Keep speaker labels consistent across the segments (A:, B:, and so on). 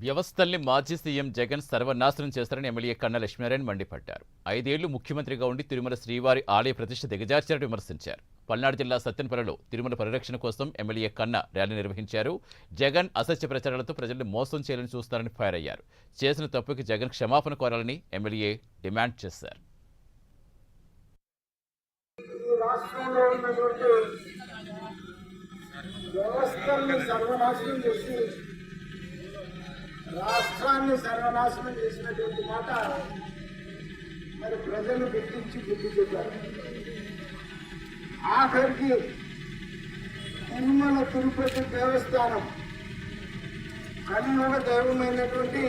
A: వ్యవస్థల్ని మాజీ సీఎం జగన్ సర్వనాశనం చేస్తారని ఎమ్మెల్యే కన్నా లక్ష్మీనారాయణ మండిపడ్డారు. 5 ఏళ్లు ముఖ్యమంత్రిగా ఉండి తిరుమల శ్రీవారి ఆలయ ప్రతిష్ఠ దిగజార్చారని విమర్శించారు. పల్నాడు జిల్లా సత్తెనపల్లిలో తిరుమల పరిరక్షణ కోసం ఎమ్మెల్యే కన్నా ర్యాలీ నిర్వహించారు. జగన్ అసత్య ప్రచారాలతో ప్రజల్ని మోసం చేయాలని చూస్తారని ఫైర్ అయ్యారు. చేసిన తప్పుకి జగన్ క్షమాపణ కోరాలని ఎమ్మెల్యే డిమాండ్ చేశారు.
B: రాష్ట్రాన్ని సర్వనాశనం చేసినటువంటి మాట మరి ప్రజలు గుర్తించి బుద్ధి చెప్పారు. ఆఖరికి తిరుమల తిరుపతి దేవస్థానం కలియుగ దైవమైనటువంటి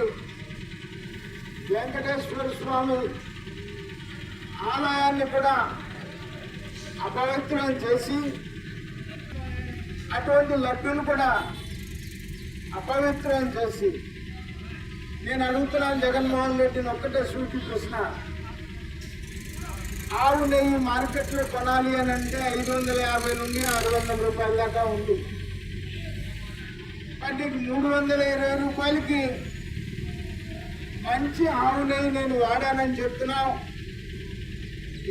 B: వెంకటేశ్వర స్వామి ఆలయాన్ని కూడా అపవిత్రం చేసి అటువంటి లడ్డూలు కూడా అపవిత్రం చేసి నేను అడుగుతున్నాను జగన్మోహన్ రెడ్డిని ఒక్కటే సూచి ప్రశ్న. ఆవు నెయ్యి మార్కెట్లో కొనాలి అని అంటే 550 నుండి 600 రూపాయల దాకా ఉంది. అంటే 320 రూపాయలకి మంచి ఆవు నెయ్యి నేను వాడానని చెప్తున్నావు.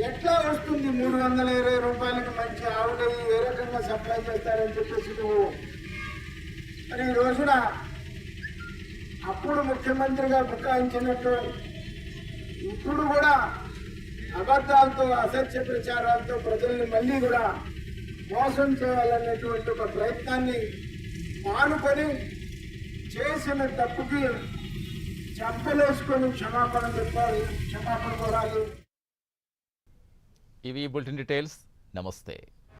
B: ఎట్లా వస్తుంది 320 రూపాయలకి మంచి ఆవు నెయ్యి? ఏ రకంగా సప్లై చేస్తారని చెప్పేసి నువ్వు మరి ఈ రోజున అప్పుడు ముఖ్యమంత్రిగా బుకాయించినట్టు ఇప్పుడు కూడా అబద్ధాలతో అసత్య ప్రచారాలతో ప్రజల్ని మళ్ళీ కూడా మోసం చేయాలనేటువంటి ఒక ప్రయత్నాన్ని మానుకొని చేసిన తప్పుకి చంపలేసుకొని క్షమాపణ చెప్పాలి, క్షమాపణ కోరాలి.
A: ఇవి బులెటిన్ డీటెయిల్స్. నమస్తే.